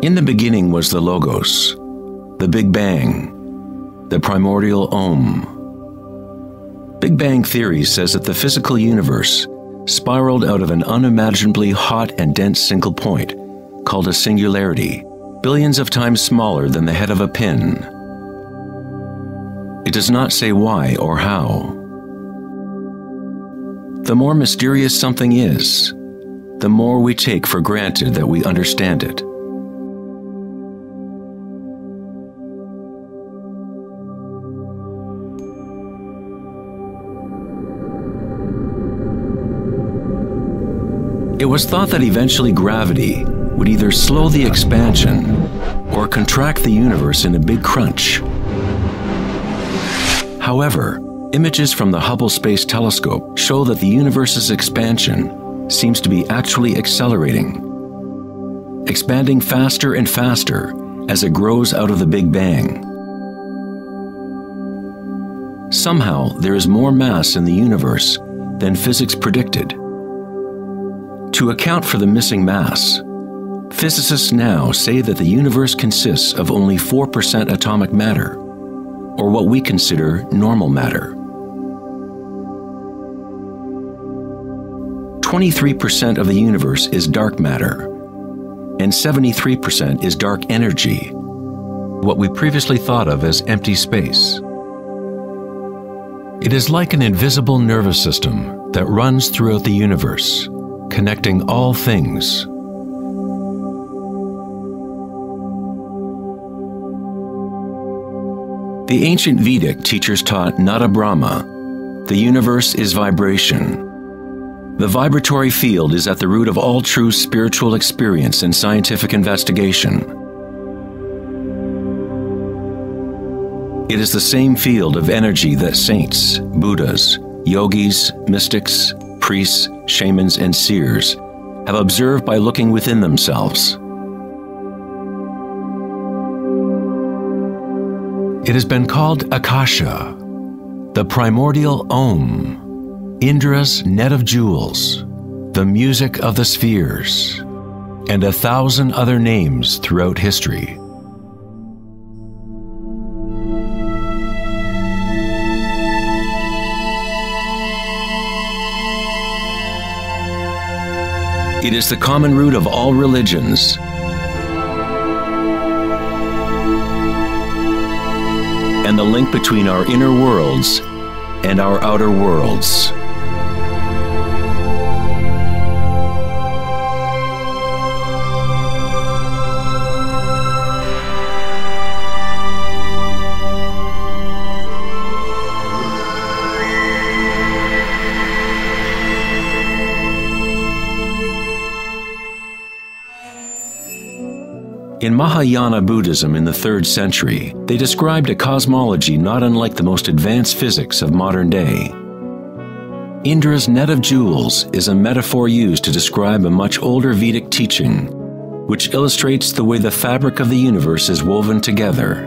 In the beginning was the Logos, the Big Bang, the primordial Om. Big Bang theory says that the physical universe spiraled out of an unimaginably hot and dense single point, called a singularity, billions of times smaller than the head of a pin. It does not say why or how. The more mysterious something is, the more we take for granted that we understand it. It was thought that eventually gravity would either slow the expansion or contract the universe in a big crunch. However, images from the Hubble Space Telescope show that the universe's expansion seems to be actually accelerating, expanding faster and faster as it grows out of the Big Bang. Somehow, there is more mass in the universe than physics predicted. To account for the missing mass, physicists now say that the universe consists of only 4% atomic matter, or what we consider normal matter. 23% of the universe is dark matter, and 73% is dark energy, what we previously thought of as empty space. It is like an invisible nervous system that runs throughout the universe, connecting all things. The ancient Vedic teachers taught Nada Brama, the universe is vibration. The vibratory field is at the root of all true spiritual experience and scientific investigation. It is the same field of energy that saints, Buddhas, yogis, mystics, priests, shamans, and seers have observed by looking within themselves. It has been called Akasha, the primordial Om, Indra's net of jewels, the music of the spheres, and 1,000 other names throughout history. It is the common root of all religions, and the link between our inner worlds and our outer worlds. In Mahayana Buddhism in the 3rd century, they described a cosmology not unlike the most advanced physics of modern day. Indra's net of jewels is a metaphor used to describe a much older Vedic teaching, which illustrates the way the fabric of the universe is woven together.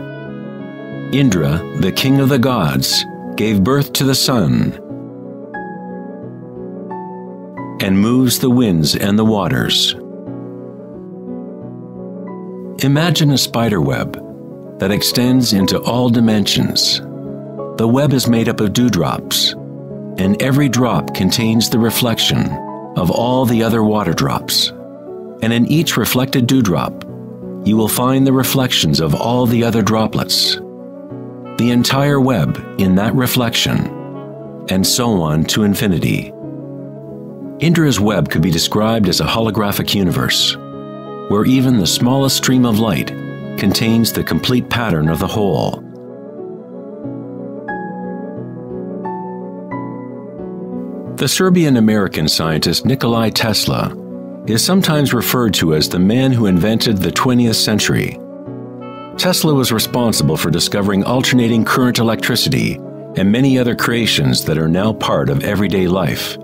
Indra, the king of the gods, gave birth to the sun and moves the winds and the waters. Imagine a spider web that extends into all dimensions. The web is made up of dewdrops, and every drop contains the reflection of all the other water drops. And in each reflected dewdrop, you will find the reflections of all the other droplets. The entire web in that reflection, and so on to infinity. Indra's web could be described as a holographic universe, where even the smallest stream of light contains the complete pattern of the whole. The Serbian-American scientist Nikola Tesla is sometimes referred to as the man who invented the 20th century. Tesla was responsible for discovering alternating current electricity and many other creations that are now part of everyday life.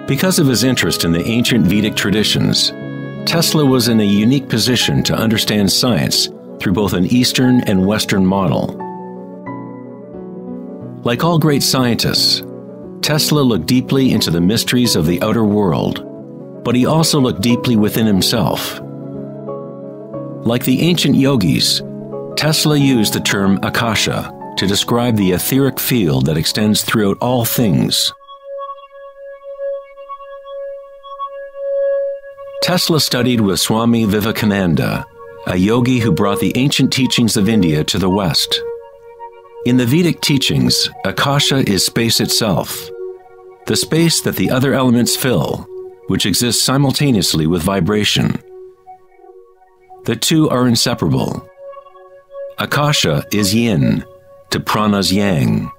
Because of his interest in the ancient Vedic traditions, Tesla was in a unique position to understand science through both an Eastern and Western model. Like all great scientists, Tesla looked deeply into the mysteries of the outer world, but he also looked deeply within himself. Like the ancient yogis, Tesla used the term Akasha to describe the etheric field that extends throughout all things. Tesla studied with Swami Vivekananda, a yogi who brought the ancient teachings of India to the West. In the Vedic teachings, Akasha is space itself, the space that the other elements fill, which exists simultaneously with vibration. The two are inseparable. Akasha is yin to prana's yang.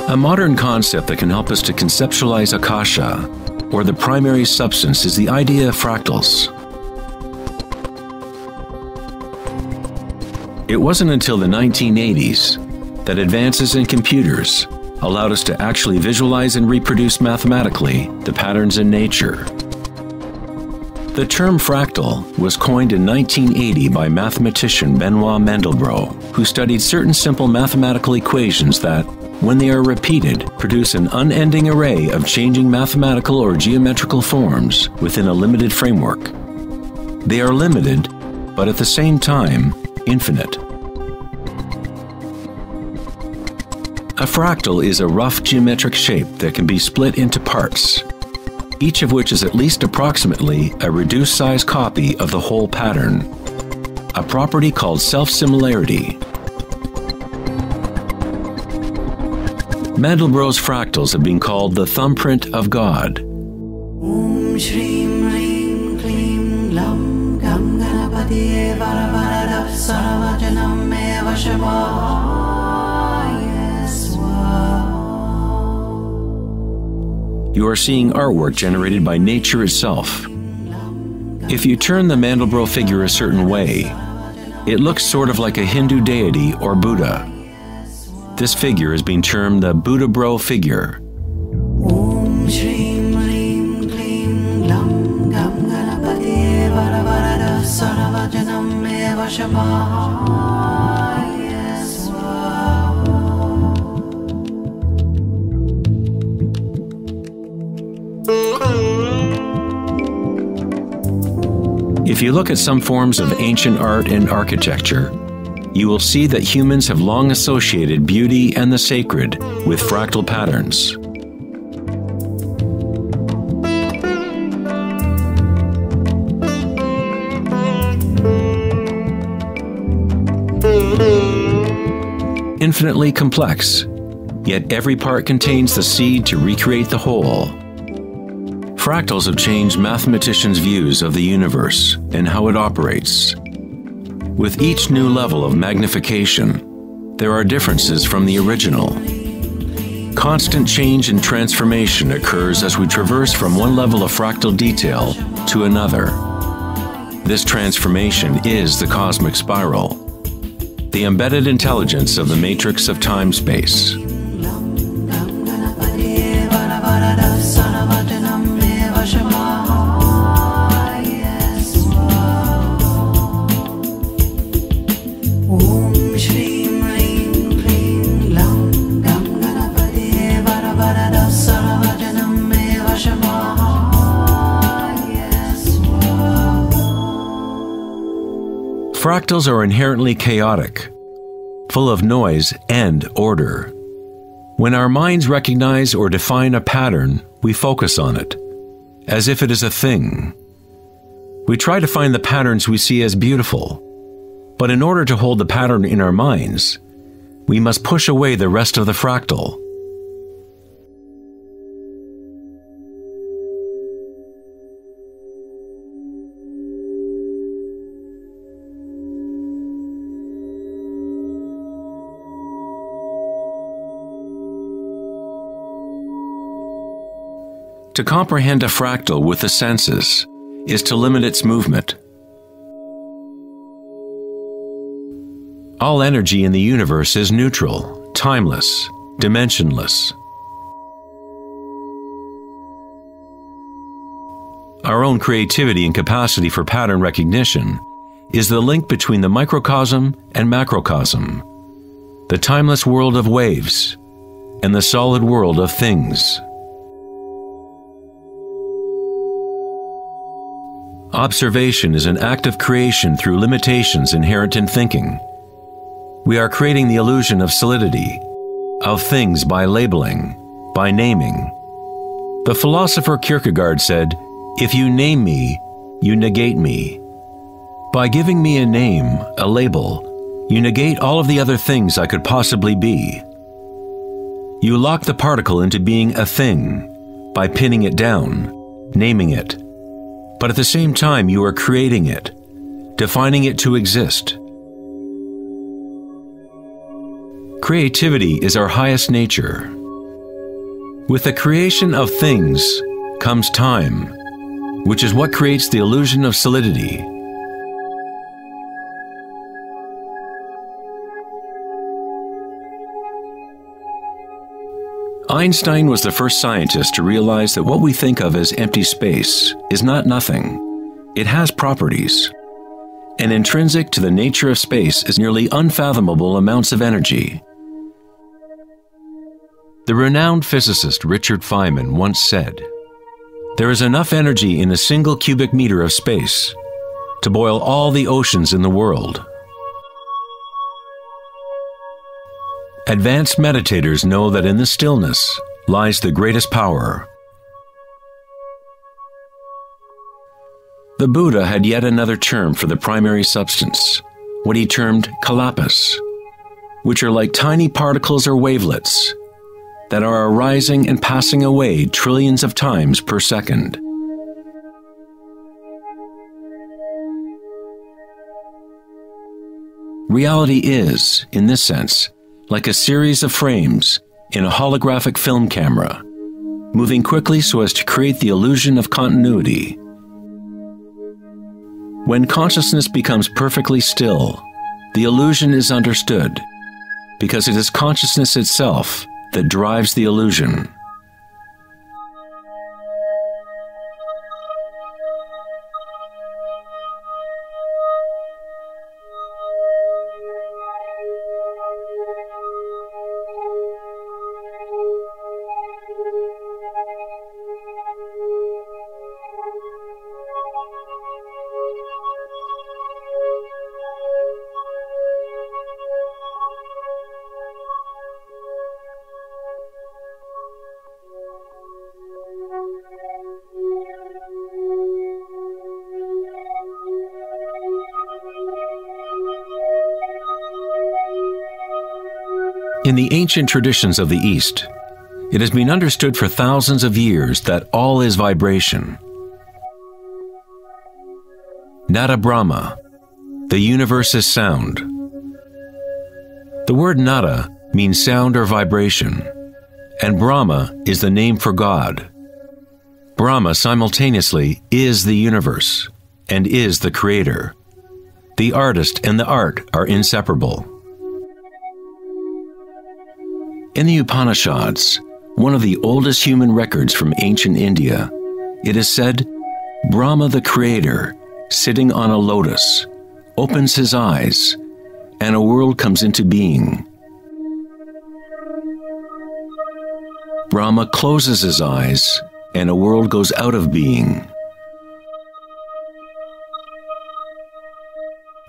A modern concept that can help us to conceptualize Akasha, or the primary substance, is the idea of fractals. It wasn't until the 1980s that advances in computers allowed us to actually visualize and reproduce mathematically the patterns in nature. The term fractal was coined in 1980 by mathematician Benoit Mandelbrot, who studied certain simple mathematical equations that, when they are repeated, produce an unending array of changing mathematical or geometrical forms within a limited framework. They are limited, but at the same time, infinite. A fractal is a rough geometric shape that can be split into parts, each of which is at least approximately a reduced size copy of the whole pattern, a property called self-similarity. Mandelbrot's fractals have been called the thumbprint of God. Om Shrim Rim Klim Lam Gam Ganapati Varavarada Saravajanam Eva Shivaya Swa. You are seeing artwork generated by nature itself. If you turn the Mandelbrot figure a certain way, it looks sort of like a Hindu deity or Buddha. This figure is being termed the Buddha-bro figure. Om Shrim Rim Klim Lam Gam Ganapati Varavarada Saravajanam Eva Shivaya Swa. If you look at some forms of ancient art and architecture, you will see that humans have long associated beauty and the sacred with fractal patterns. Infinitely complex, yet every part contains the seed to recreate the whole. Fractals have changed mathematicians' views of the universe and how it operates. With each new level of magnification, there are differences from the original. Constant change and transformation occurs as we traverse from one level of fractal detail to another. This transformation is the cosmic spiral, the embedded intelligence of the matrix of time-space. Fractals are inherently chaotic, full of noise and order. When our minds recognize or define a pattern, we focus on it, as if it is a thing. We try to find the patterns we see as beautiful, but in order to hold the pattern in our minds, we must push away the rest of the fractal. To comprehend a fractal with the senses is to limit its movement. All energy in the universe is neutral, timeless, dimensionless. Our own creativity and capacity for pattern recognition is the link between the microcosm and macrocosm, the timeless world of waves, and the solid world of things. Observation is an act of creation through limitations inherent in thinking. We are creating the illusion of solidity, of things by labeling, by naming. The philosopher Kierkegaard said, "If you name me, you negate me." By giving me a name, a label, you negate all of the other things I could possibly be. You lock the particle into being a thing by pinning it down, naming it. But at the same time, you are creating it, defining it to exist. Creativity is our highest nature. With the creation of things comes time, which is what creates the illusion of solidity. Einstein was the first scientist to realize that what we think of as empty space is not nothing. It has properties. And intrinsic to the nature of space is nearly unfathomable amounts of energy. The renowned physicist Richard Feynman once said, "There is enough energy in a single cubic meter of space to boil all the oceans in the world." Advanced meditators know that in the stillness lies the greatest power. The Buddha had yet another term for the primary substance, what he termed kalapas, which are like tiny particles or wavelets that are arising and passing away trillions of times per second. Reality is, in this sense, like a series of frames in a holographic film camera, moving quickly so as to create the illusion of continuity. When consciousness becomes perfectly still, the illusion is understood, because it is consciousness itself that drives the illusion. In the ancient traditions of the East, it has been understood for thousands of years that all is vibration. Nada Brama, the universe is sound. The word nada means sound or vibration, and Brahma is the name for God. Brahma simultaneously is the universe and is the creator. The artist and the art are inseparable. In the Upanishads, one of the oldest human records from ancient India, it is said, Brahma the creator, sitting on a lotus, opens his eyes, and a world comes into being. Brahma closes his eyes, and a world goes out of being.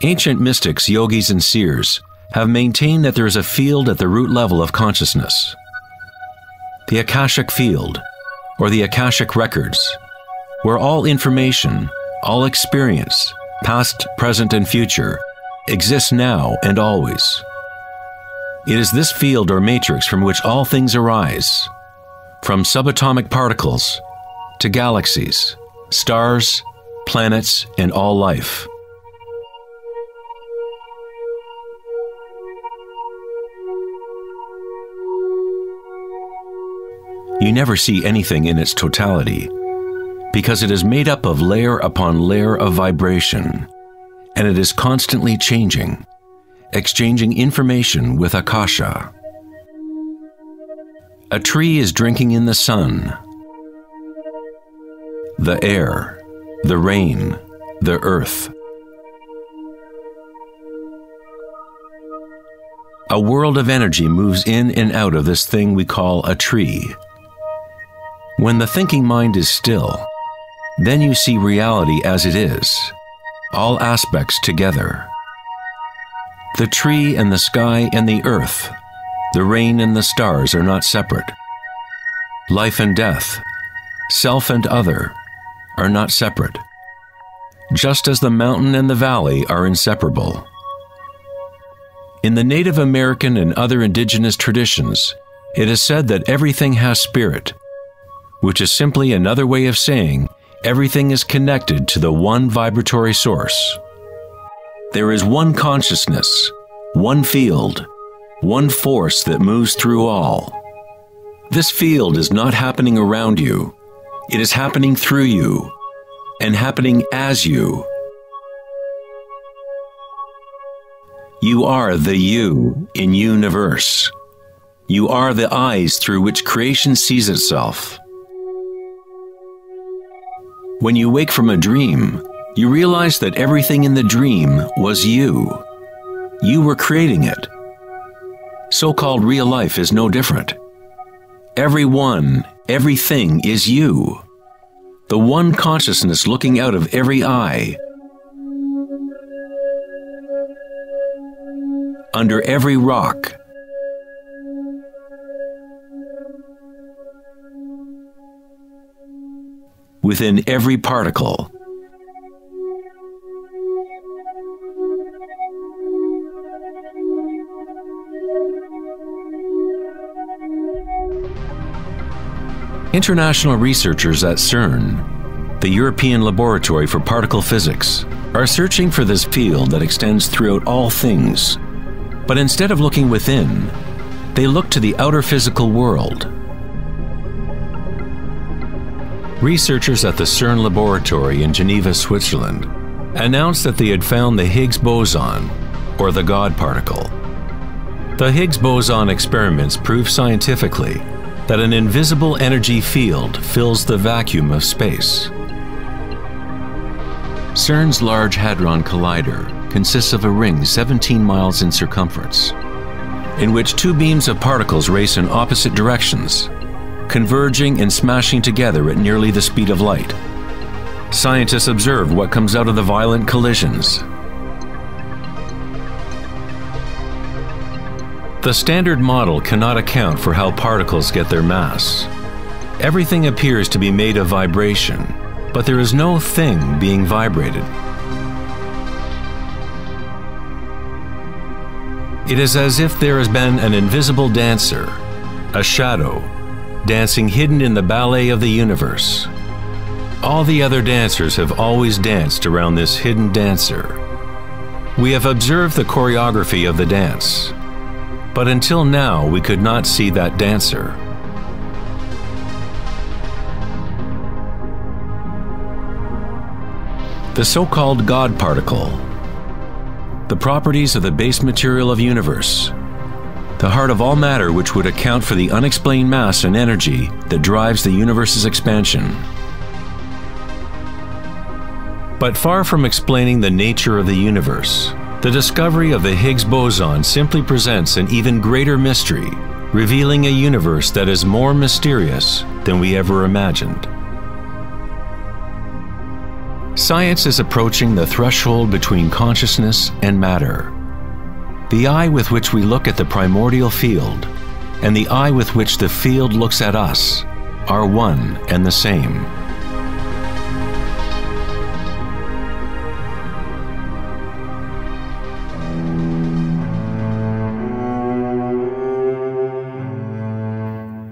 Ancient mystics, yogis, and seers have maintained that there is a field at the root level of consciousness. The Akashic field, or the Akashic records, where all information, all experience, past, present, and future, exists now and always. It is this field or matrix from which all things arise, from subatomic particles to galaxies, stars, planets, and all life. You never see anything in its totality, because it is made up of layer upon layer of vibration, and it is constantly changing, exchanging information with Akasha. A tree is drinking in the sun, the air, the rain, the earth. a world of energy moves in and out of this thing we call a tree. When the thinking mind is still, then you see reality as it is, all aspects together. The tree and the sky and the earth, the rain and the stars are not separate. Life and death, self and other, are not separate, just as the mountain and the valley are inseparable. In the Native American and other indigenous traditions, it is said that everything has spirit, which is simply another way of saying everything is connected to the one vibratory source. There is one consciousness, one field, one force that moves through all. This field is not happening around you, it is happening through you, and happening as you. You are the you in universe. You are the eyes through which creation sees itself. When you wake from a dream, you realize that everything in the dream was you. You were creating it. So-called real life is no different. Everyone, everything is you. The one consciousness looking out of every eye. Under every rock. Within every particle. International researchers at CERN, the European Laboratory for Particle Physics, are searching for this field that extends throughout all things. But instead of looking within, they look to the outer physical world. Researchers at the CERN laboratory in Geneva, Switzerland, announced that they had found the Higgs boson, or the God particle. The Higgs boson experiments prove scientifically that an invisible energy field fills the vacuum of space. CERN's Large Hadron Collider consists of a ring 17 miles in circumference, in which two beams of particles race in opposite directions, converging and smashing together at nearly the speed of light. Scientists observe what comes out of the violent collisions. The standard model cannot account for how particles get their mass. Everything appears to be made of vibration, but there is no thing being vibrated. It is as if there has been an invisible dancer, a shadow, dancing hidden in the ballet of the universe. All the other dancers have always danced around this hidden dancer. We have observed the choreography of the dance, but until now we could not see that dancer. The so-called God particle, the properties of the base material of universe, the heart of all matter which would account for the unexplained mass and energy that drives the universe's expansion. But far from explaining the nature of the universe, the discovery of the Higgs boson simply presents an even greater mystery, revealing a universe that is more mysterious than we ever imagined. Science is approaching the threshold between consciousness and matter. The eye with which we look at the primordial field and the eye with which the field looks at us are one and the same.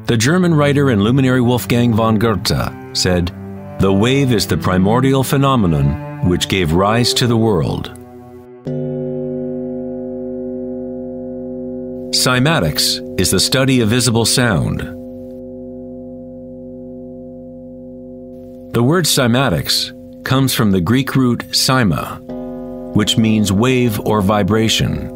The German writer and luminary Wolfgang von Goethe said, "The wave is the primordial phenomenon which gave rise to the world." Cymatics is the study of visible sound. The word cymatics comes from the Greek root cyma, which means wave or vibration.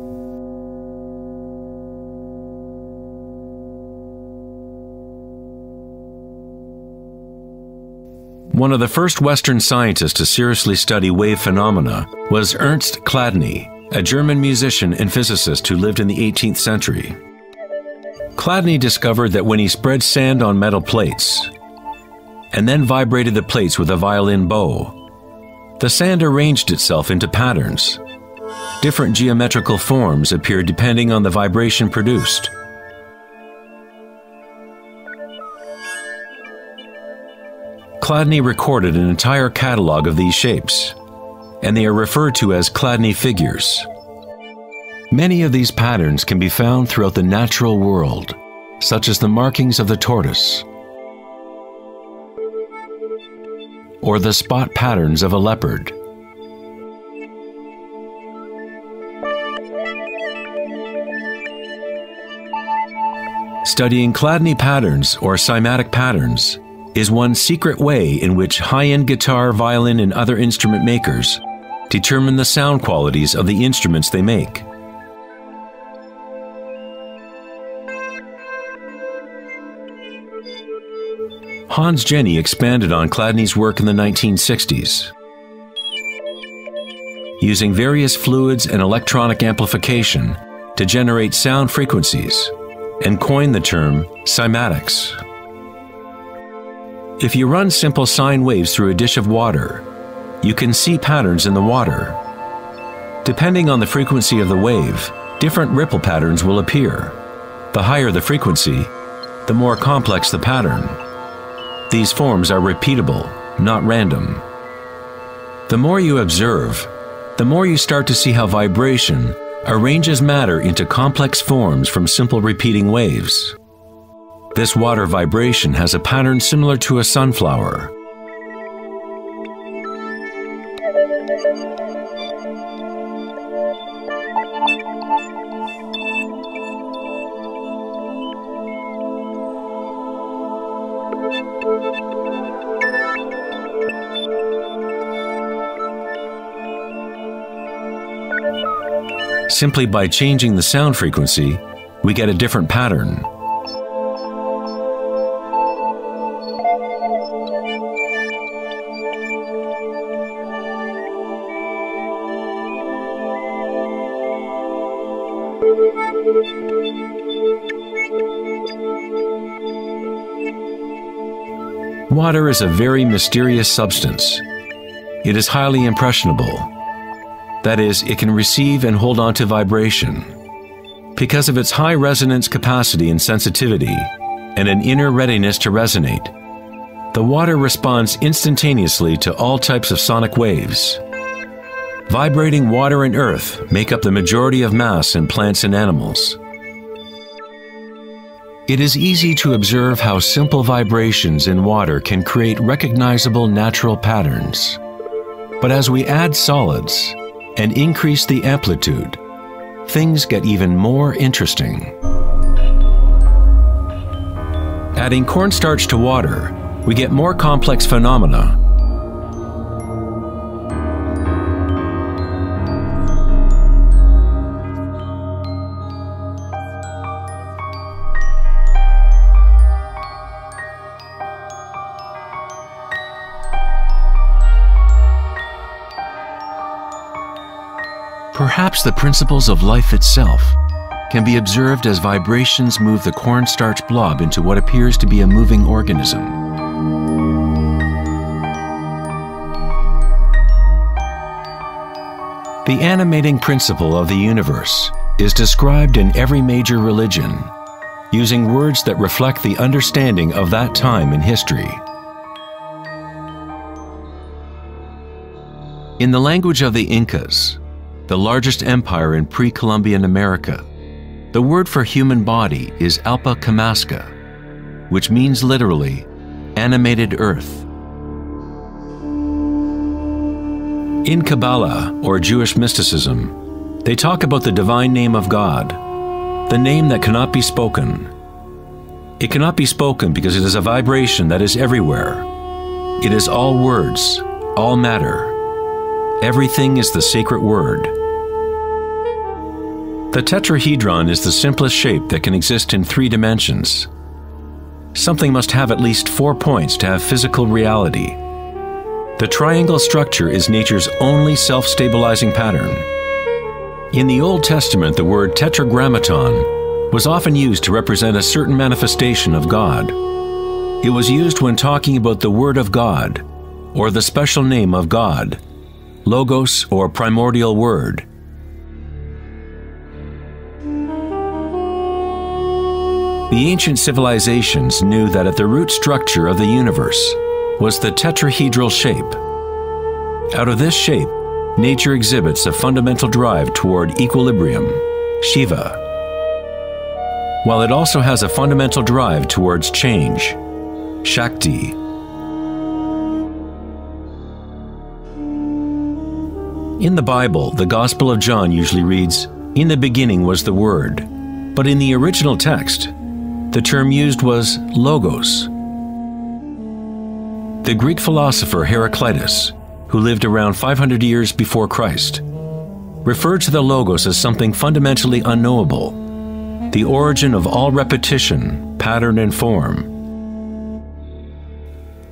One of the first Western scientists to seriously study wave phenomena was Ernst Chladni, a German musician and physicist who lived in the 18th century. Chladni discovered that when he spread sand on metal plates and then vibrated the plates with a violin bow, the sand arranged itself into patterns. Different geometrical forms appeared depending on the vibration produced. Chladni recorded an entire catalog of these shapes, and they are referred to as Chladni figures. Many of these patterns can be found throughout the natural world, such as the markings of the tortoise, or the spot patterns of a leopard. Studying Chladni patterns or cymatic patterns is one secret way in which high-end guitar, violin, and other instrument makers determine the sound qualities of the instruments they make. Hans Jenny expanded on Chladni's work in the 1960s. Using various fluids and electronic amplification to generate sound frequencies, and coined the term cymatics. If you run simple sine waves through a dish of water, you can see patterns in the water. Depending on the frequency of the wave, different ripple patterns will appear. The higher the frequency, the more complex the pattern. These forms are repeatable, not random. The more you observe, the more you start to see how vibration arranges matter into complex forms from simple repeating waves. This water vibration has a pattern similar to a sunflower. Simply by changing the sound frequency, we get a different pattern. Water is a very mysterious substance. It is highly impressionable. That is, it can receive and hold on to vibration. Because of its high resonance capacity and sensitivity, and an inner readiness to resonate, the water responds instantaneously to all types of sonic waves. Vibrating water and earth make up the majority of mass in plants and animals. It is easy to observe how simple vibrations in water can create recognizable natural patterns. But as we add solids and increase the amplitude, things get even more interesting. Adding cornstarch to water, we get more complex phenomena. Perhaps the principles of life itself can be observed as vibrations move the cornstarch blob into what appears to be a moving organism. The animating principle of the universe is described in every major religion, using words that reflect the understanding of that time in history. In the language of the Incas, the largest empire in pre-Columbian America, the word for human body is Alpa Kamaska, which means literally, animated earth. In Kabbalah, or Jewish mysticism, they talk about the divine name of God, the name that cannot be spoken. It cannot be spoken because it is a vibration that is everywhere. It is all words, all matter. Everything is the sacred word. The tetrahedron is the simplest shape that can exist in 3 dimensions. Something must have at least 4 points to have physical reality. The triangle structure is nature's only self-stabilizing pattern. In the Old Testament, the word tetragrammaton was often used to represent a certain manifestation of God. It was used when talking about the Word of God, or the special name of God, Logos or primordial word. The ancient civilizations knew that at the root structure of the universe was the tetrahedral shape. Out of this shape, nature exhibits a fundamental drive toward equilibrium, Shiva, while it also has a fundamental drive towards change, Shakti. In the Bible, the Gospel of John usually reads, "In the beginning was the Word," but in the original text, the term used was logos. The Greek philosopher Heraclitus, who lived around 500 years before Christ, referred to the logos as something fundamentally unknowable, the origin of all repetition, pattern, and form.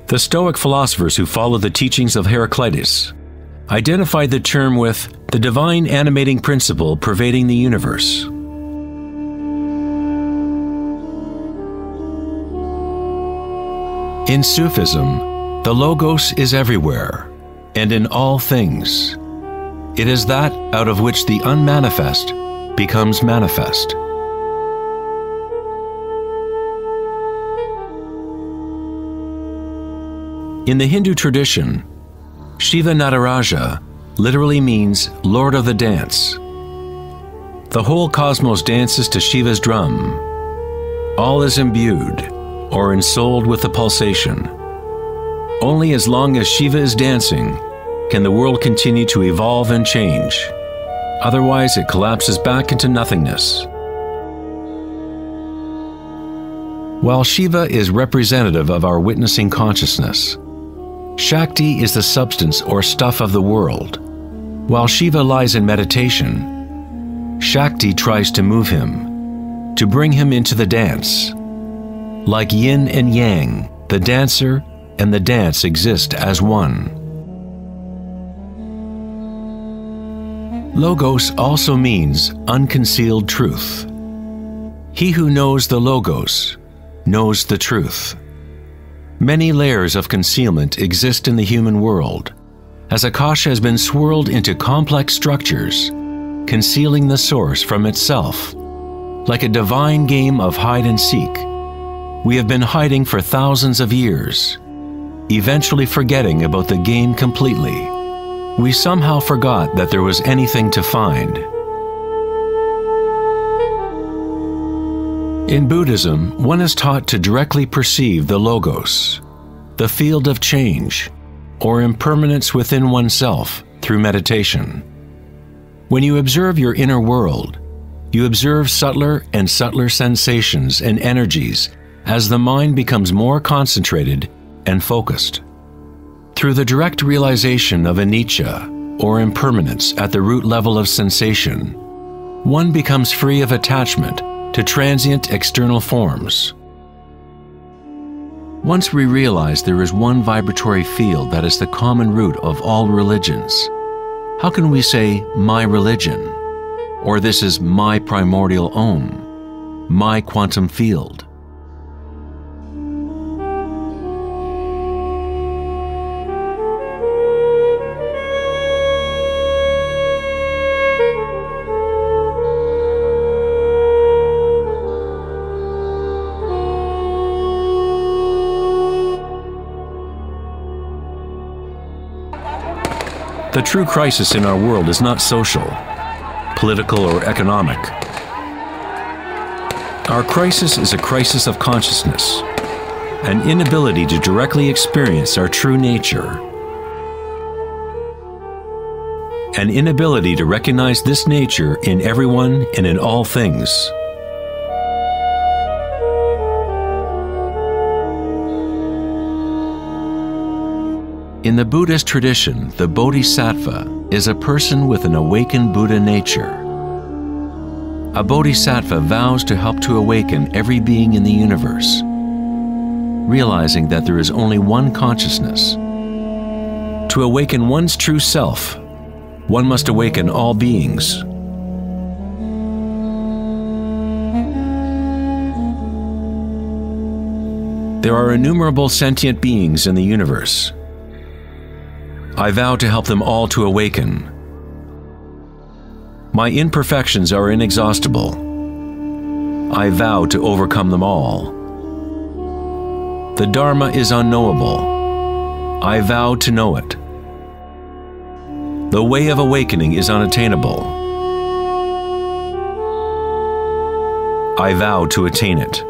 The Stoic philosophers who followed the teachings of Heraclitus identified the term with the divine animating principle pervading the universe. In Sufism, the Logos is everywhere and in all things. It is that out of which the unmanifest becomes manifest. In the Hindu tradition, Shiva Nataraja literally means Lord of the Dance. The whole cosmos dances to Shiva's drum. All is imbued or ensouled with the pulsation. Only as long as Shiva is dancing can the world continue to evolve and change. Otherwise, it collapses back into nothingness. While Shiva is representative of our witnessing consciousness, Shakti is the substance or stuff of the world. While Shiva lies in meditation, Shakti tries to move him, to bring him into the dance. Like yin and yang, the dancer and the dance exist as one. Logos also means unconcealed truth. He who knows the Logos knows the truth. Many layers of concealment exist in the human world, as Akasha has been swirled into complex structures, concealing the source from itself. Like a divine game of hide and seek, we have been hiding for thousands of years, eventually forgetting about the game completely. We somehow forgot that there was anything to find. In Buddhism, one is taught to directly perceive the Logos, the field of change, or impermanence within oneself through meditation. When you observe your inner world, you observe subtler and subtler sensations and energies as the mind becomes more concentrated and focused. Through the direct realization of anicca, or impermanence at the root level of sensation, one becomes free of attachment to transient external forms. Once we realize there is one vibratory field that is the common root of all religions, how can we say, my religion, or this is my primordial OM, my quantum field? The true crisis in our world is not social, political, or economic. Our crisis is a crisis of consciousness, an inability to directly experience our true nature, an inability to recognize this nature in everyone and in all things. In the Buddhist tradition, the Bodhisattva is a person with an awakened Buddha nature. A Bodhisattva vows to help to awaken every being in the universe, realizing that there is only one consciousness. To awaken one's true self, one must awaken all beings, There are innumerable sentient beings in the universe. I vow to help them all to awaken. My imperfections are inexhaustible. I vow to overcome them all. The Dharma is unknowable. I vow to know it. The way of awakening is unattainable. I vow to attain it.